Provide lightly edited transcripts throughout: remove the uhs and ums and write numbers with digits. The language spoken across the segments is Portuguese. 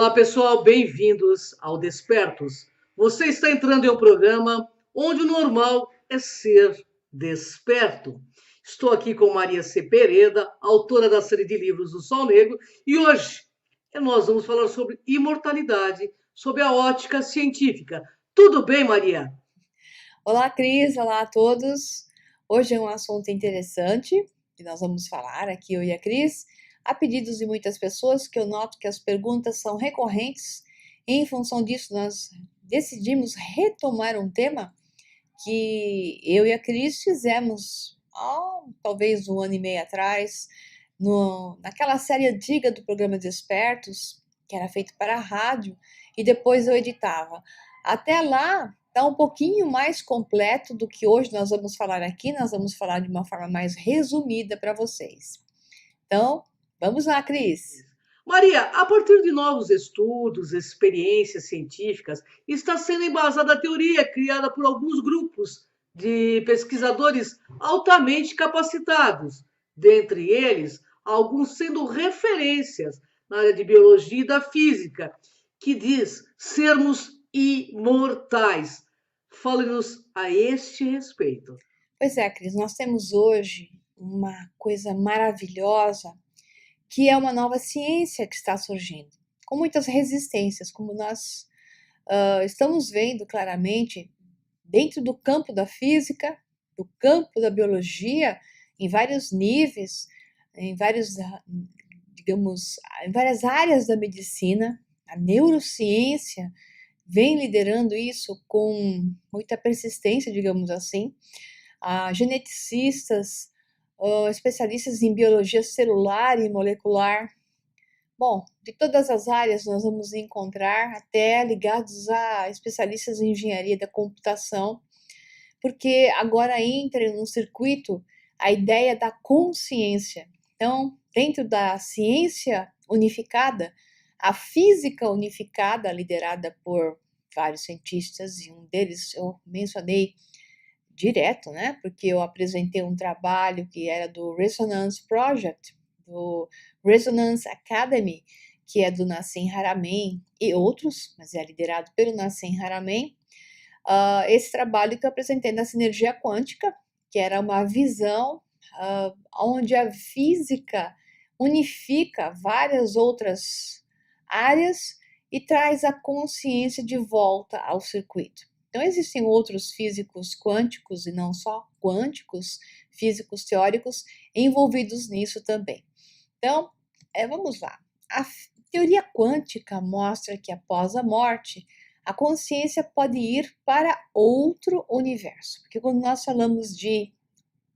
Olá, pessoal, bem-vindos ao Despertos. Você está entrando em um programa onde o normal é ser desperto. Estou aqui com Maria C. Pereda, autora da série de livros do Sol Negro, e hoje nós vamos falar sobre imortalidade, sob a ótica científica. Tudo bem, Maria? Olá, Cris, olá a todos. Hoje é um assunto interessante que nós vamos falar aqui, eu e a Cris, a pedidos de muitas pessoas, que eu noto que as perguntas são recorrentes. E, em função disso, nós decidimos retomar um tema que eu e a Cris fizemos talvez um ano e meio atrás, naquela série antiga do programa Despertos, que era feito para a rádio, e depois eu editava. Até lá, está um pouquinho mais completo do que hoje nós vamos falar aqui, nós vamos falar de uma forma mais resumida para vocês. Então, vamos lá, Cris. Maria, a partir de novos estudos, experiências científicas, está sendo embasada a teoria criada por alguns grupos de pesquisadores altamente capacitados, dentre eles, alguns sendo referências na área de biologia e da física, que diz sermos imortais. Fale-nos a este respeito. Pois é, Cris, nós temos hoje uma coisa maravilhosa, que é uma nova ciência que está surgindo, com muitas resistências, como nós estamos vendo claramente dentro do campo da física, do campo da biologia, em vários níveis, em vários, digamos, em várias áreas da medicina. A neurociência vem liderando isso com muita persistência, digamos assim. Geneticistas, especialistas em biologia celular e molecular. Bom, de todas as áreas nós vamos encontrar, até ligados a especialistas em engenharia da computação, porque agora entra no circuito a ideia da consciência. Então, dentro da ciência unificada, a física unificada, liderada por vários cientistas, e um deles eu mencionei direto, né? Porque eu apresentei um trabalho que era do Resonance Project, do Resonance Academy, que é do Nassim Haramein e outros, mas é liderado pelo Nassim Haramein. Esse trabalho que eu apresentei na sinergia quântica, que era uma visão onde a física unifica várias outras áreas e traz a consciência de volta ao circuito. Então, existem outros físicos quânticos, e não só quânticos, físicos teóricos, envolvidos nisso também. Então, vamos lá. A teoria quântica mostra que após a morte, a consciência pode ir para outro universo. Porque quando nós falamos de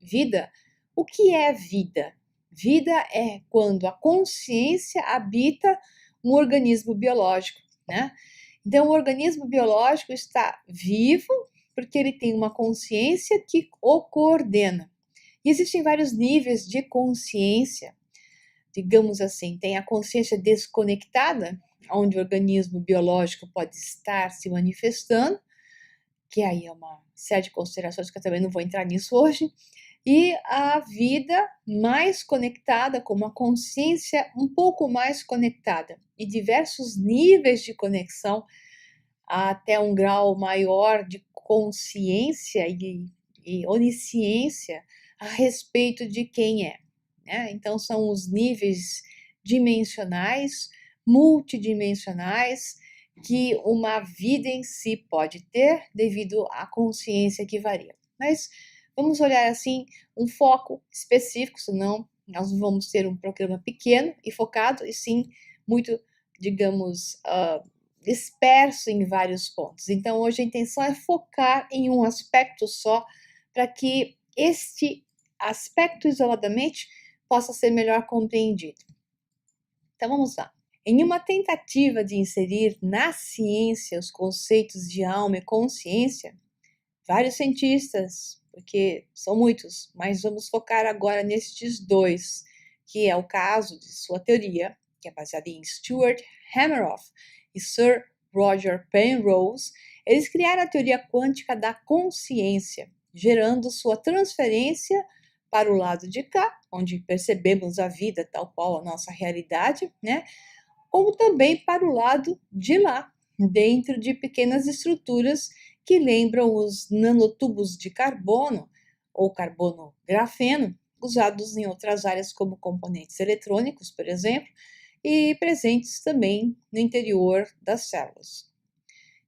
vida, o que é vida? Vida é quando a consciência habita um organismo biológico, né? Então, o organismo biológico está vivo porque ele tem uma consciência que o coordena. E existem vários níveis de consciência, digamos assim. Tem a consciência desconectada, onde o organismo biológico pode estar se manifestando, que aí é uma série de considerações que eu também não vou entrar nisso hoje, e a vida mais conectada, com uma consciência um pouco mais conectada, e diversos níveis de conexão, até um grau maior de consciência e onisciência a respeito de quem é, né? Então, são os níveis dimensionais, multidimensionais, que uma vida em si pode ter devido à consciência que varia. Mas vamos olhar assim um foco específico, senão nós não vamos ter um programa pequeno e focado, e sim muito, digamos, disperso em vários pontos. Então, hoje a intenção é focar em um aspecto só, para que este aspecto isoladamente possa ser melhor compreendido. Então, vamos lá. Em uma tentativa de inserir na ciência os conceitos de alma e consciência, vários cientistas, porque são muitos, mas vamos focar agora nestes dois, que é o caso de sua teoria, que é baseada em Stuart Hameroff e Sir Roger Penrose. Eles criaram a teoria quântica da consciência, gerando sua transferência para o lado de cá, onde percebemos a vida tal qual a nossa realidade, né? como também para o lado de lá, dentro de pequenas estruturas que lembram os nanotubos de carbono ou carbono grafeno, usados em outras áreas como componentes eletrônicos, por exemplo, e presentes também no interior das células.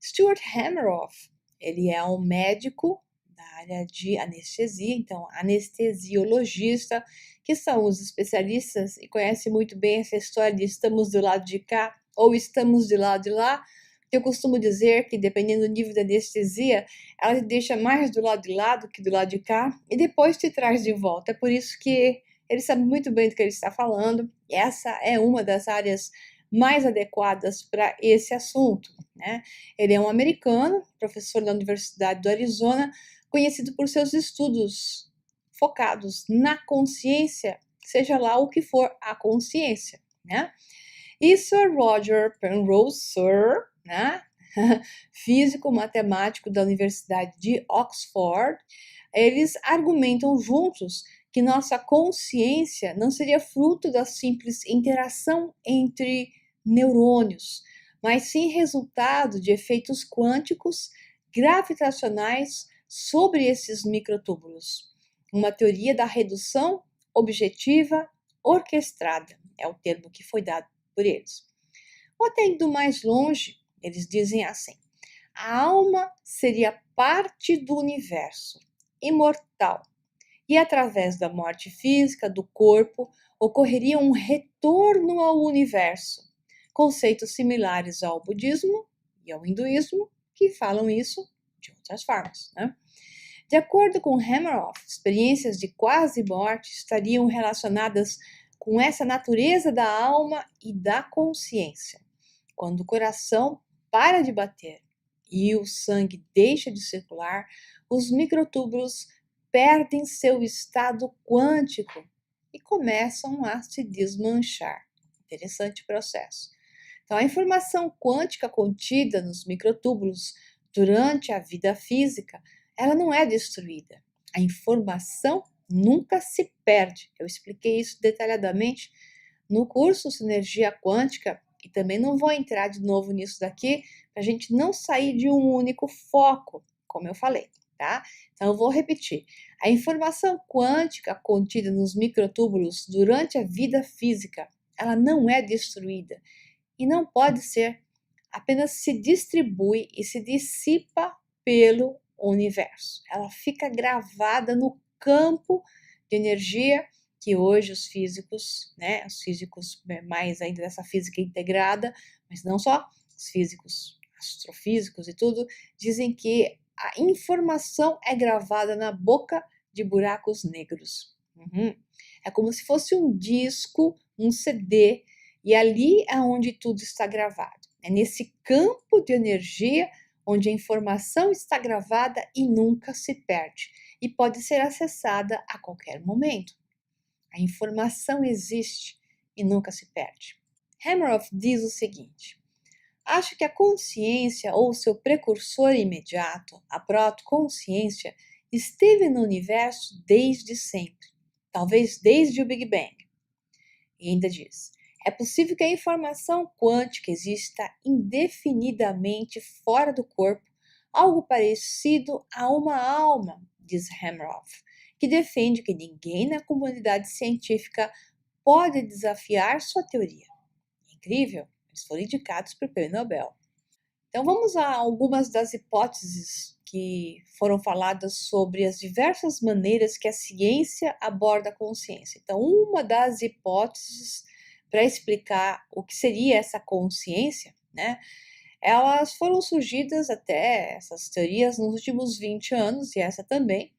Stuart Hameroff, ele é um médico da área de anestesia, então anestesiologista, que são os especialistas e conhece muito bem essa história de estamos do lado de cá ou estamos do lado de lá. Eu costumo dizer que, dependendo do nível da anestesia, ela te deixa mais do lado de lá do que do lado de cá e depois te traz de volta. É por isso que ele sabe muito bem do que ele está falando. Essa é uma das áreas mais adequadas para esse assunto, né? Ele é um americano, professor da Universidade do Arizona, conhecido por seus estudos focados na consciência, seja lá o que for a consciência, né? E Sir Roger Penrose, Sir, né? Físico matemático da Universidade de Oxford, eles argumentam juntos que nossa consciência não seria fruto da simples interação entre neurônios, mas sim resultado de efeitos quânticos gravitacionais sobre esses microtúbulos. Uma teoria da redução objetiva orquestrada é o termo que foi dado por eles. Ou até indo mais longe, eles dizem assim: a alma seria parte do universo, imortal, e através da morte física do corpo ocorreria um retorno ao universo. Conceitos similares ao budismo e ao hinduísmo, que falam isso de outras formas, né? De acordo com Hameroff, experiências de quase morte estariam relacionadas com essa natureza da alma e da consciência. Quando o coração para de bater e o sangue deixa de circular, os microtúbulos perdem seu estado quântico e começam a se desmanchar. Interessante processo. Então, a informação quântica contida nos microtúbulos durante a vida física, ela não é destruída. A informação nunca se perde. Eu expliquei isso detalhadamente no curso Sinergia Quântica e também não vou entrar de novo nisso daqui para a gente não sair de um único foco, como eu falei, tá? Então, eu vou repetir. A informação quântica contida nos microtúbulos durante a vida física, ela não é destruída e não pode ser, apenas se distribui e se dissipa pelo universo. Ela fica gravada no campo de energia que hoje os físicos mais ainda dessa física integrada, mas não só, os físicos, astrofísicos e tudo, dizem que a informação é gravada na boca de buracos negros. É como se fosse um disco, um CD, e ali é onde tudo está gravado. É nesse campo de energia onde a informação está gravada e nunca se perde, e pode ser acessada a qualquer momento. A informação existe e nunca se perde. Hameroff diz o seguinte: acho que a consciência ou seu precursor imediato, a protoconsciência, esteve no universo desde sempre, talvez desde o Big Bang. E ainda diz: é possível que a informação quântica exista indefinidamente fora do corpo, algo parecido a uma alma, diz Hameroff, que defende que ninguém na comunidade científica pode desafiar sua teoria. Incrível, eles foram indicados para o Prêmio Nobel. Então vamos a algumas das hipóteses que foram faladas sobre as diversas maneiras que a ciência aborda a consciência. Então, uma das hipóteses para explicar o que seria essa consciência, né? Elas foram surgidas até essas teorias nos últimos 20 anos, e essa também.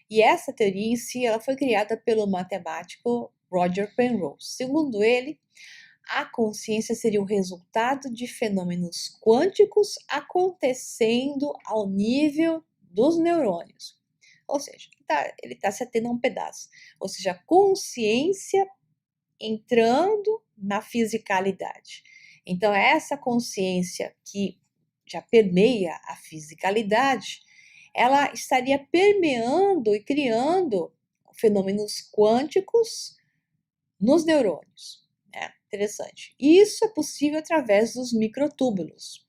E essa teoria em si, ela foi criada pelo matemático Roger Penrose. Segundo ele, a consciência seria o resultado de fenômenos quânticos acontecendo ao nível dos neurônios. Ou seja, ele está se atendo a um pedaço. Ou seja, a consciência entrando na fisicalidade. Então, essa consciência que já permeia a fisicalidade, ela estaria permeando e criando fenômenos quânticos nos neurônios, né? Interessante. Isso é possível através dos microtúbulos,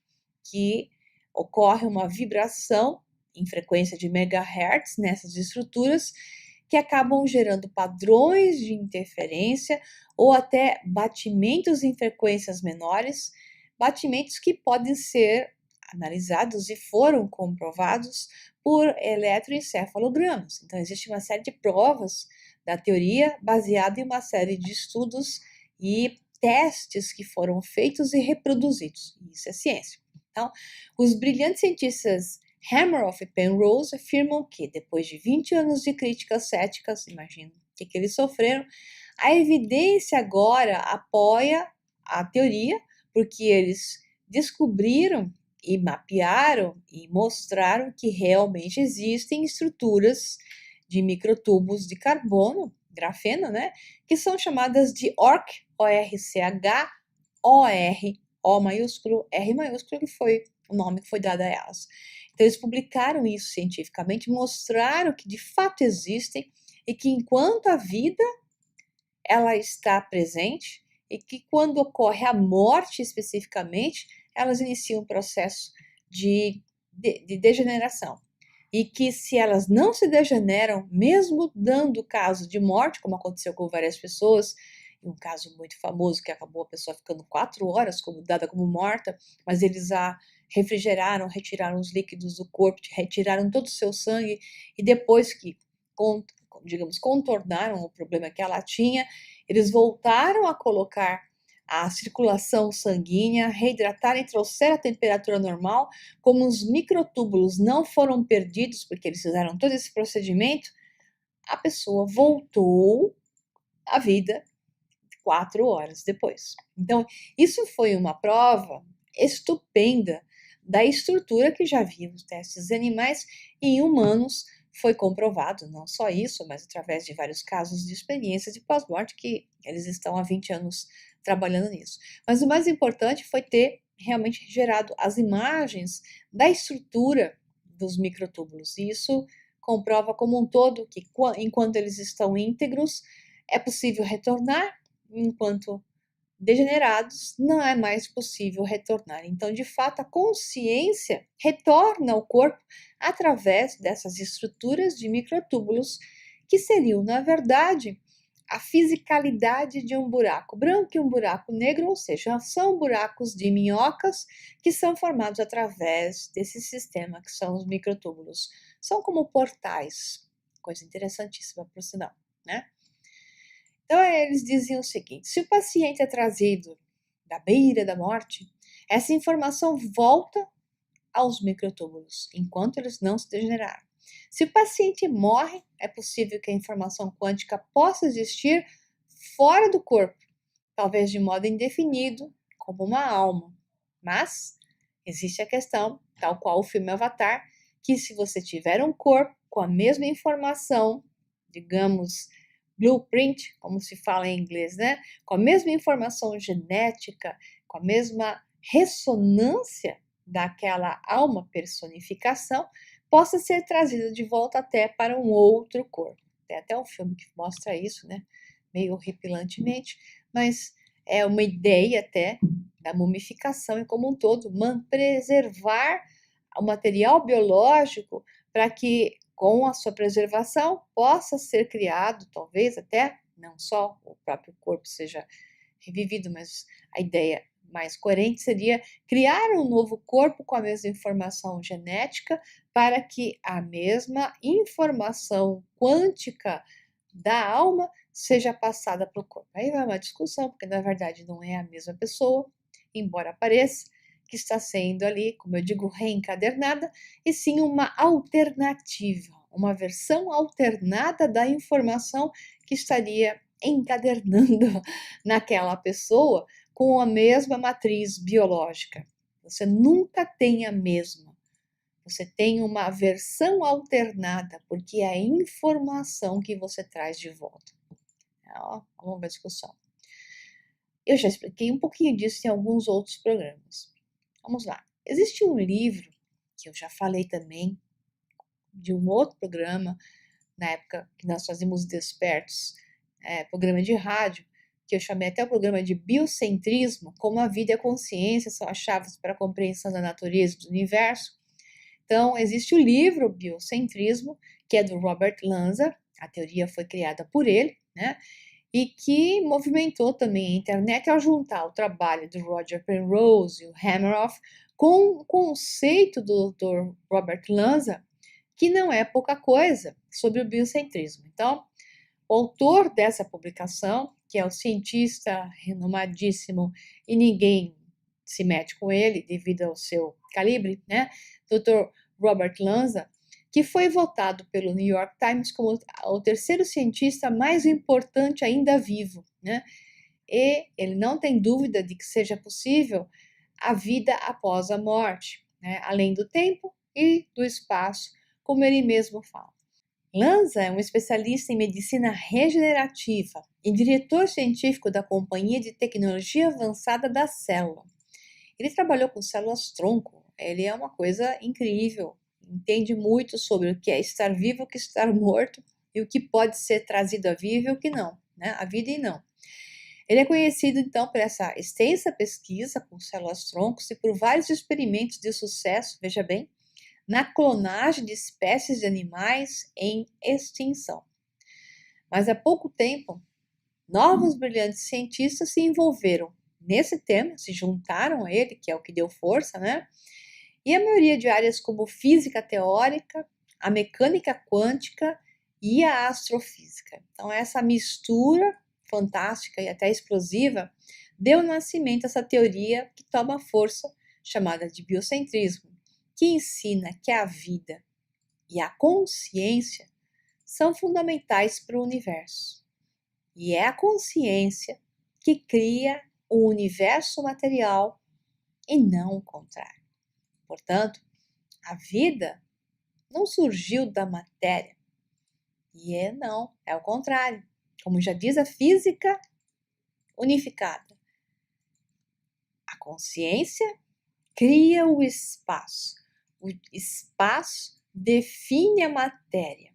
que ocorre uma vibração em frequência de megahertz nessas estruturas que acabam gerando padrões de interferência ou até batimentos em frequências menores, batimentos que podem ser analisados e foram comprovados por eletroencefalogramas. Então, existe uma série de provas da teoria baseada em uma série de estudos e testes que foram feitos e reproduzidos. Isso é ciência. Então, os brilhantes cientistas Hameroff e Penrose afirmam que, depois de 20 anos de críticas céticas, imagino o que eles sofreram, a evidência agora apoia a teoria, porque eles descobriram e mapearam e mostraram que realmente existem estruturas de microtubos de carbono, grafeno, né, que são chamadas de ORC, O-R-C-H, O-R, O maiúsculo, R maiúsculo, que foi o nome que foi dado a elas. Então, eles publicaram isso cientificamente, mostraram que de fato existem e que enquanto a vida ela está presente e que quando ocorre a morte especificamente, elas iniciam um processo de degeneração. E que se elas não se degeneram, mesmo dando caso de morte, como aconteceu com várias pessoas, um caso muito famoso que acabou a pessoa ficando 4 horas dada como morta, mas eles a refrigeraram, retiraram os líquidos do corpo, retiraram todo o seu sangue e depois que, digamos, contornaram o problema que ela tinha, eles voltaram a colocar a circulação sanguínea, reidrataram e trouxeram a temperatura normal. Como os microtúbulos não foram perdidos, porque eles fizeram todo esse procedimento, a pessoa voltou à vida 4 horas depois. Então, isso foi uma prova estupenda da estrutura que já vimos testes em animais e em humanos. Foi comprovado, não só isso, mas através de vários casos de experiência de pós-morte que eles estão há 20 anos trabalhando nisso. Mas o mais importante foi ter realmente gerado as imagens da estrutura dos microtúbulos. E isso comprova como um todo que enquanto eles estão íntegros, é possível retornar, enquanto degenerados, não é mais possível retornar. Então, de fato, a consciência retorna ao corpo através dessas estruturas de microtúbulos, que seriam, na verdade, a fisicalidade de um buraco branco e um buraco negro, ou seja, são buracos de minhocas que são formados através desse sistema que são os microtúbulos. São como portais, coisa interessantíssima por sinal, né? Então, eles diziam o seguinte: se o paciente é trazido da beira da morte, essa informação volta aos microtúbulos, enquanto eles não se degeneraram. Se o paciente morre, é possível que a informação quântica possa existir fora do corpo, talvez de modo indefinido, como uma alma. Mas existe a questão, tal qual o filme Avatar, que se você tiver um corpo com a mesma informação, digamos, blueprint, como se fala em inglês, né? Com a mesma informação genética, com a mesma ressonância daquela alma personificação, possa ser trazida de volta até para um outro corpo. Tem até um filme que mostra isso, né? Meio horripilantemente, mas é uma ideia até da mumificação e como um todo, preservar o material biológico para que com a sua preservação possa ser criado, talvez até, não só o próprio corpo seja revivido, mas a ideia mais coerente seria criar um novo corpo com a mesma informação genética para que a mesma informação quântica da alma seja passada para o corpo. Aí vai uma discussão, porque na verdade não é a mesma pessoa, embora pareça que está sendo ali, como eu digo, reencadernada, e sim uma alternativa, uma versão alternada da informação que estaria encadernando naquela pessoa com a mesma matriz biológica. Você nunca tem a mesma. Você tem uma versão alternada, porque é a informação que você traz de volta. É uma longa discussão. Eu já expliquei um pouquinho disso em alguns outros programas. Vamos lá. Existe um livro que eu já falei também de um outro programa, na época que nós fazíamos Despertos, programa de rádio, que eu chamei até o programa de biocentrismo, como a vida e a consciência são as chaves para a compreensão da natureza e do universo. Então, existe o livro Biocentrismo, que é do Robert Lanza, a teoria foi criada por ele, né? E que movimentou também a internet ao juntar o trabalho do Roger Penrose e o Hameroff com o conceito do Dr. Robert Lanza, que não é pouca coisa, sobre o biocentrismo. Então, o autor dessa publicação, que é o cientista renomadíssimo e ninguém se mete com ele devido ao seu calibre, né? Dr. Robert Lanza, que foi votado pelo New York Times como o terceiro cientista mais importante ainda vivo, né? E ele não tem dúvida de que seja possível a vida após a morte, né? Além do tempo e do espaço, como ele mesmo fala. Lanza é um especialista em medicina regenerativa e diretor científico da Companhia de Tecnologia Avançada da Célula. Ele trabalhou com células-tronco, ele é uma coisa incrível, entende muito sobre o que é estar vivo, o que é estar morto e o que pode ser trazido à vida e o que não, né? A vida e não. Ele é conhecido, então, por essa extensa pesquisa com células-troncos e por vários experimentos de sucesso, veja bem, na clonagem de espécies de animais em extinção. Mas há pouco tempo, novos brilhantes cientistas se envolveram nesse tema, se juntaram a ele, que é o que deu força, né? E a maioria de áreas como física teórica, a mecânica quântica e a astrofísica. Então, essa mistura fantástica e até explosiva deu nascimento a essa teoria que toma força, chamada de biocentrismo, que ensina que a vida e a consciência são fundamentais para o universo. E é a consciência que cria o universo material e não o contrário. Portanto, a vida não surgiu da matéria. E é o contrário. Como já diz a física unificada, a consciência cria o espaço. O espaço define a matéria.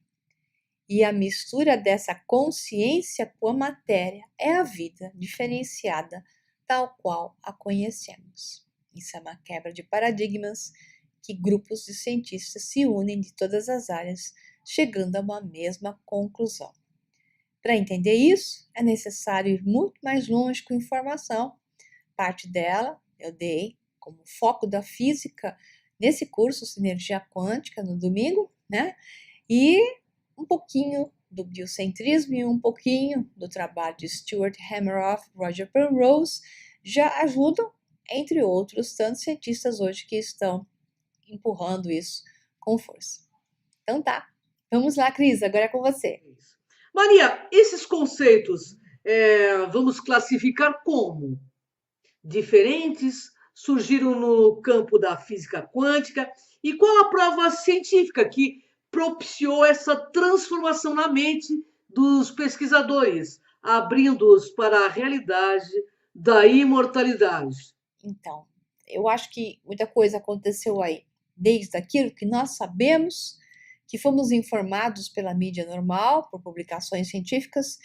E a mistura dessa consciência com a matéria é a vida diferenciada, tal qual a conhecemos. Isso é uma quebra de paradigmas que grupos de cientistas se unem de todas as áreas, chegando a uma mesma conclusão. Para entender isso, é necessário ir muito mais longe com informação. Parte dela eu dei como foco da física nesse curso Sinergia Quântica no domingo, né? E um pouquinho do biocentrismo e um pouquinho do trabalho de Stuart Hameroff, Roger Penrose já ajudam, entre outros tantos cientistas hoje que estão empurrando isso com força. Então tá, vamos lá, Cris, agora é com você. Maria, esses conceitos vamos classificar como diferentes, surgiram no campo da física quântica, e qual a prova científica que propiciou essa transformação na mente dos pesquisadores, abrindo-os para a realidade da imortalidade? Então, eu acho que muita coisa aconteceu aí, desde aquilo que nós sabemos, que fomos informados pela mídia normal, por publicações científicas,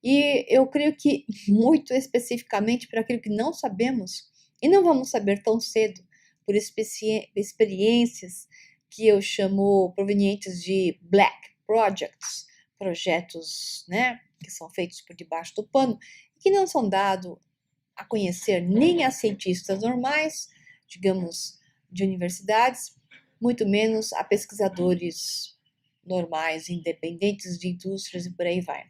e eu creio que muito especificamente para aquilo que não sabemos, e não vamos saber tão cedo, por experiências que eu chamo provenientes de Black Projects, projetos, né, que são feitos por debaixo do pano, que não são dados a conhecer nem a cientistas normais, digamos, de universidades, muito menos a pesquisadores normais, independentes de indústrias e por aí vai.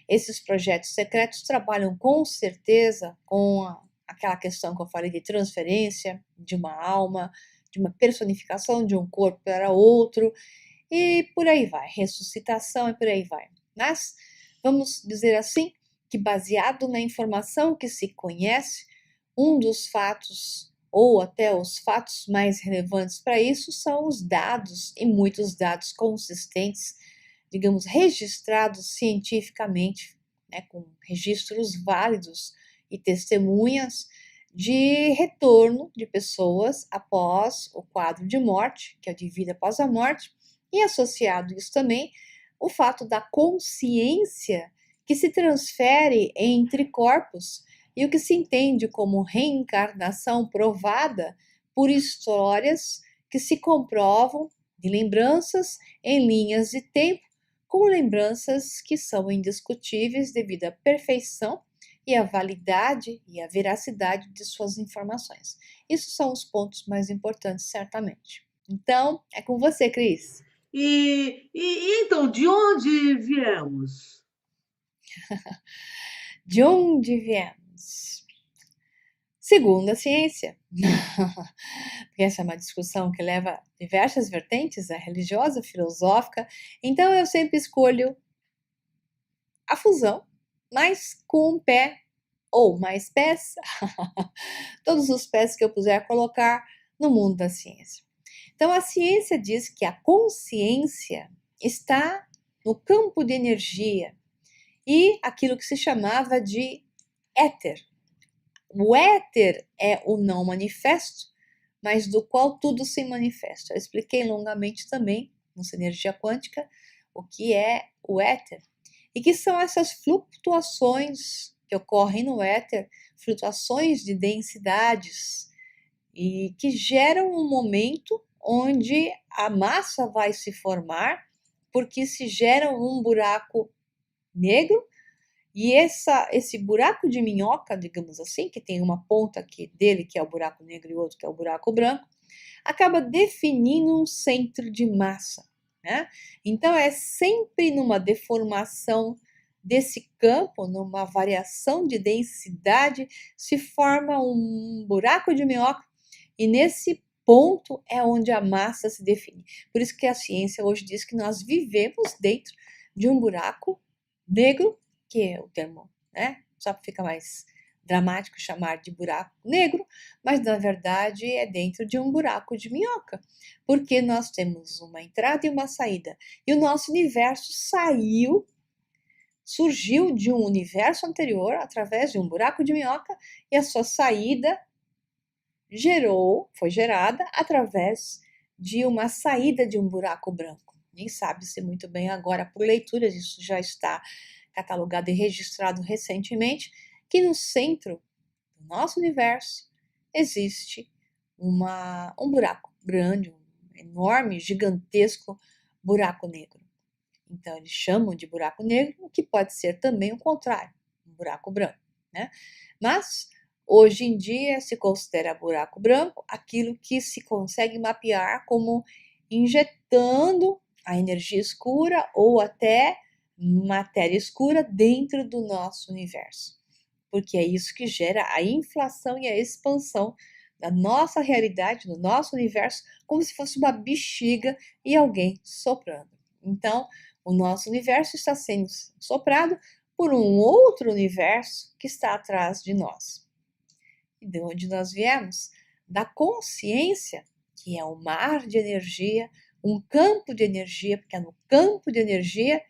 Esses projetos secretos trabalham com certeza com aquela questão que eu falei de transferência de uma alma, de uma personificação de um corpo para outro, e por aí vai, ressuscitação e por aí vai. Mas, vamos dizer assim, que baseado na informação que se conhece, um dos fatos, ou até os fatos mais relevantes para isso, são os dados, e muitos dados consistentes, digamos, registrados cientificamente, né, com registros válidos e testemunhas de retorno de pessoas após o quadro de morte, que é de vida após a morte, e associado isso também o fato da consciência que se transfere entre corpos e o que se entende como reencarnação provada por histórias que se comprovam de lembranças em linhas de tempo, como lembranças que são indiscutíveis devido à perfeição e à validade e à veracidade de suas informações. Esses são os pontos mais importantes, certamente. Então, é com você, Cris. Então, de onde viemos? De onde viemos? Segundo a ciência, porque essa é uma discussão que leva diversas vertentes, a religiosa, a filosófica, então eu sempre escolho a fusão, mas com um pé ou mais pés, todos os pés que eu puder colocar no mundo da ciência. Então, a ciência diz que a consciência está no campo de energia e aquilo que se chamava de éter. O éter é o não manifesto, mas do qual tudo se manifesta. Eu expliquei longamente também, na energia quântica, o que é o éter e que são essas flutuações que ocorrem no éter, flutuações de densidades e que geram um momento onde a massa vai se formar, porque se gera um buraco negro e esse buraco de minhoca, digamos assim, que tem uma ponta aqui dele que é o buraco negro e outro que é o buraco branco, acaba definindo um centro de massa, né? Então é sempre numa deformação desse campo, numa variação de densidade, se forma um buraco de minhoca e nesse ponto é onde a massa se define. Por isso que a ciência hoje diz que nós vivemos dentro de um buraco negro, que é o termo, né? Só para ficar mais dramático chamar de buraco negro, mas na verdade é dentro de um buraco de minhoca, porque nós temos uma entrada e uma saída. E o nosso universo surgiu de um universo anterior através de um buraco de minhoca e a sua saída foi gerada através de uma saída de um buraco branco. Nem sabe-se muito bem agora por leituras, isso já está catalogado e registrado recentemente, que no centro do nosso universo existe um buraco grande, um enorme, gigantesco buraco negro. Então eles chamam de buraco negro, o que pode ser também o contrário, um buraco branco, né? Mas hoje em dia se considera buraco branco aquilo que se consegue mapear como injetando a energia escura ou até matéria escura dentro do nosso universo, porque é isso que gera a inflação e a expansão da nossa realidade, do nosso universo, como se fosse uma bexiga e alguém soprando. Então, o nosso universo está sendo soprado por um outro universo que está atrás de nós. E de onde nós viemos? Da consciência, que é um mar de energia, um campo de energia, porque é no campo de energia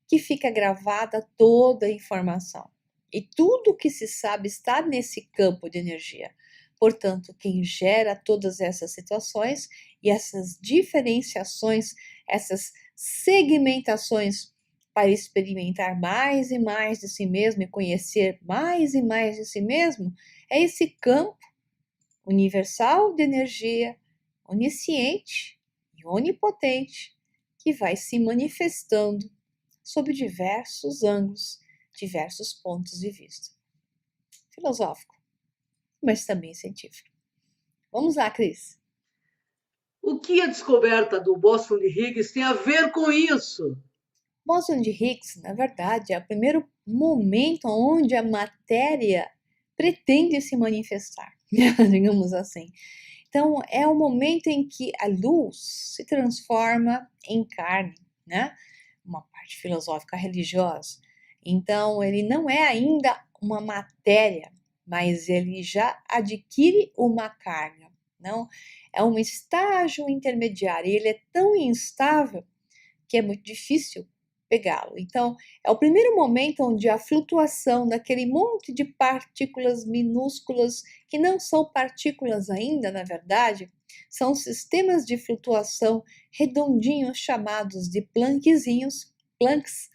que fica gravada toda a informação. E tudo que se sabe está nesse campo de energia. Portanto, quem gera todas essas situações e essas diferenciações, essas segmentações para experimentar mais e mais de si mesmo e conhecer mais e mais de si mesmo, é esse campo universal de energia, onisciente e onipotente, que vai se manifestando sob diversos ângulos, diversos pontos de vista. Filosófico, mas também científico. Vamos lá, Cris. O que a descoberta do bóson de Higgs tem a ver com isso? Bóson de Higgs, na verdade, é o primeiro momento onde a matéria pretende se manifestar, digamos assim. Então, é o momento em que a luz se transforma em carne, né? Uma parte filosófica religiosa. Então, ele não é ainda uma matéria, mas ele já adquire uma carga, não? É um estágio intermediário, ele é tão instável que é muito difícil pegá-lo. Então, é o primeiro momento onde a flutuação daquele monte de partículas minúsculas, que não são partículas ainda, na verdade, são sistemas de flutuação redondinhos chamados de Planckzinhos, Plancks,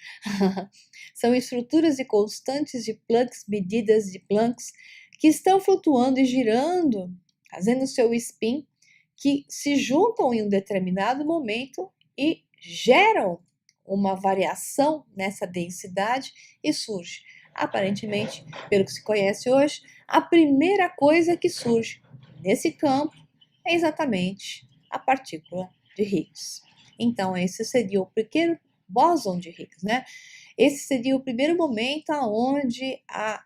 são estruturas e constantes de Plancks, medidas de Plancks, que estão flutuando e girando, fazendo seu spin, que se juntam em um determinado momento e geram uma variação nessa densidade e surge, aparentemente, pelo que se conhece hoje, a primeira coisa que surge nesse campo é exatamente a partícula de Higgs. Então, esse seria o pequeno bóson de Higgs, né? Esse seria o primeiro momento onde a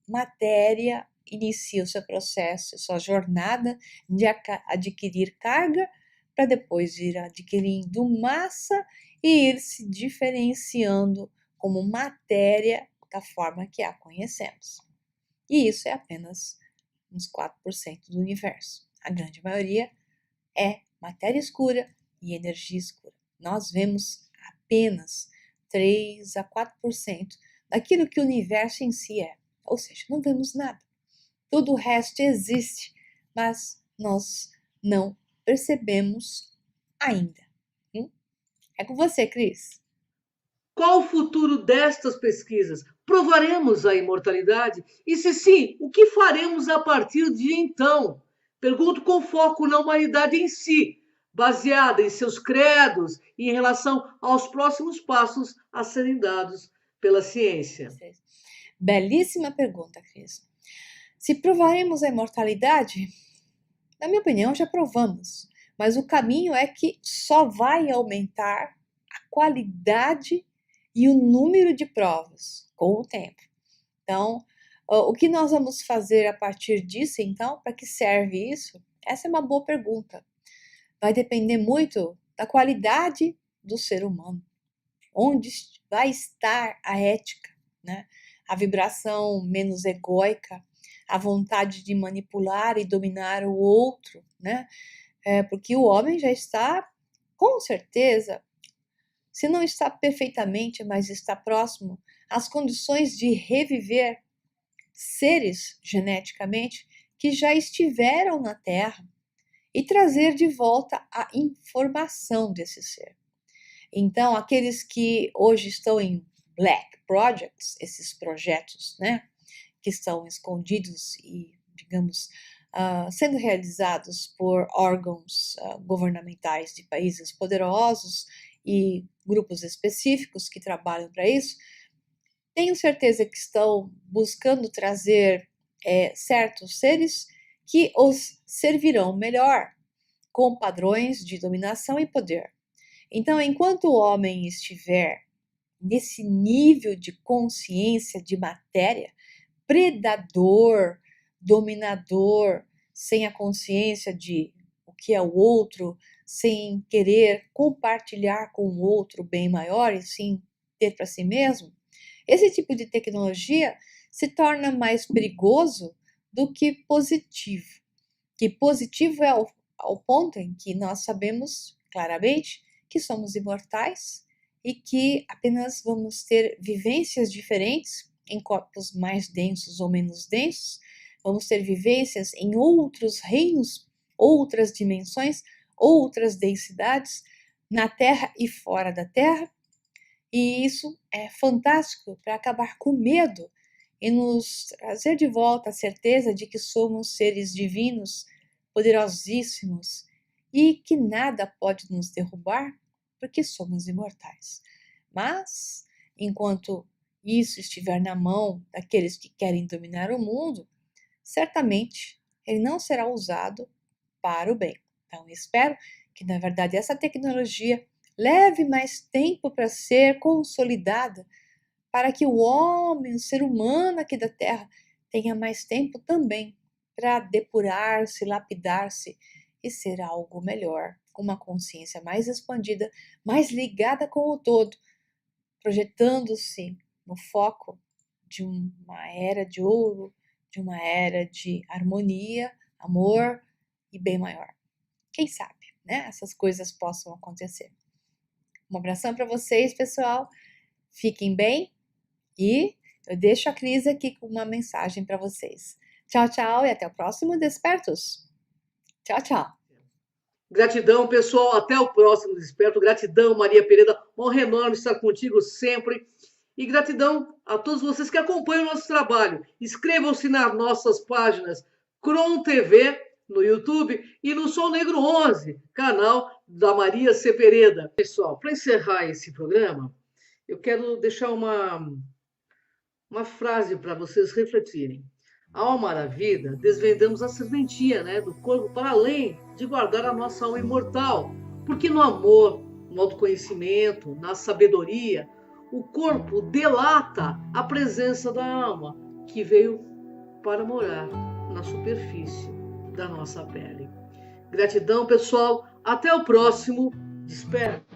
matéria inicia o seu processo, sua jornada de adquirir carga, para depois ir adquirindo massa e ir se diferenciando como matéria da forma que a conhecemos. E isso é apenas uns 4% do universo. A grande maioria é matéria escura e energia escura. Nós vemos apenas 3 a 4% daquilo que o universo em si é. Ou seja, não vemos nada. Todo o resto existe, mas nós não percebemos ainda. É com você, Cris. Qual o futuro destas pesquisas? Provaremos a imortalidade? E se sim, o que faremos a partir de então? Pergunto com foco na humanidade em si, baseada em seus credos e em relação aos próximos passos a serem dados pela ciência. Belíssima pergunta, Cris. Se provaremos a imortalidade, na minha opinião, já provamos. Mas o caminho é que só vai aumentar a qualidade e o número de provas com o tempo. Então, o que nós vamos fazer a partir disso, então? Para que serve isso? Essa é uma boa pergunta. Vai depender muito da qualidade do ser humano. Onde vai estar a ética, né? A vibração menos egóica, a vontade de manipular e dominar o outro, né? Porque o homem já está, com certeza, se não está perfeitamente, mas está próximo às condições de reviver seres geneticamente que já estiveram na Terra e trazer de volta a informação desse ser. Então, aqueles que hoje estão em Black Projects, esses projetos, né, que estão escondidos e, digamos, sendo realizados por órgãos governamentais de países poderosos e grupos específicos que trabalham para isso, tenho certeza que estão buscando trazer certos seres que os servirão melhor, com padrões de dominação e poder. Então, enquanto o homem estiver nesse nível de consciência de matéria, predador, dominador, sem a consciência de o que é o outro, sem querer compartilhar com o outro bem maior e sim ter para si mesmo, esse tipo de tecnologia se torna mais perigoso do que positivo. Que positivo é ao ponto em que nós sabemos claramente que somos imortais e que apenas vamos ter vivências diferentes em corpos mais densos ou menos densos, vamos ter vivências em outros reinos, outras dimensões, outras densidades, na Terra e fora da Terra, e isso é fantástico para acabar com o medo e nos trazer de volta a certeza de que somos seres divinos, poderosíssimos e que nada pode nos derrubar porque somos imortais. Mas, enquanto isso estiver na mão daqueles que querem dominar o mundo, certamente ele não será usado para o bem. Então, espero que, na verdade, essa tecnologia leve mais tempo para ser consolidada, para que o homem, o ser humano aqui da Terra, tenha mais tempo também para depurar-se, lapidar-se e ser algo melhor, com uma consciência mais expandida, mais ligada com o todo, projetando-se no foco de uma era de ouro, de uma era de harmonia, amor e bem maior. Quem sabe, né? Essas coisas possam acontecer. Um abração para vocês, pessoal. Fiquem bem e eu deixo a Cris aqui com uma mensagem para vocês. Tchau, tchau e até o próximo Despertos. Tchau, tchau. Gratidão, pessoal. Até o próximo Desperto. Gratidão, Maria Pereira. Honra enorme estar contigo sempre. E gratidão a todos vocês que acompanham o nosso trabalho. Inscrevam-se nas nossas páginas Cron TV no YouTube e no Sol Negro 11, canal da Maria Cepereda. Pessoal, para encerrar esse programa, eu quero deixar uma frase para vocês refletirem. Ao amar a vida, desvendamos a serventia, né, do corpo para além de guardar a nossa alma imortal. Porque no amor, no autoconhecimento, na sabedoria, o corpo delata a presença da alma, que veio para morar na superfície da nossa pele. Gratidão, pessoal. Até o próximo Desperta.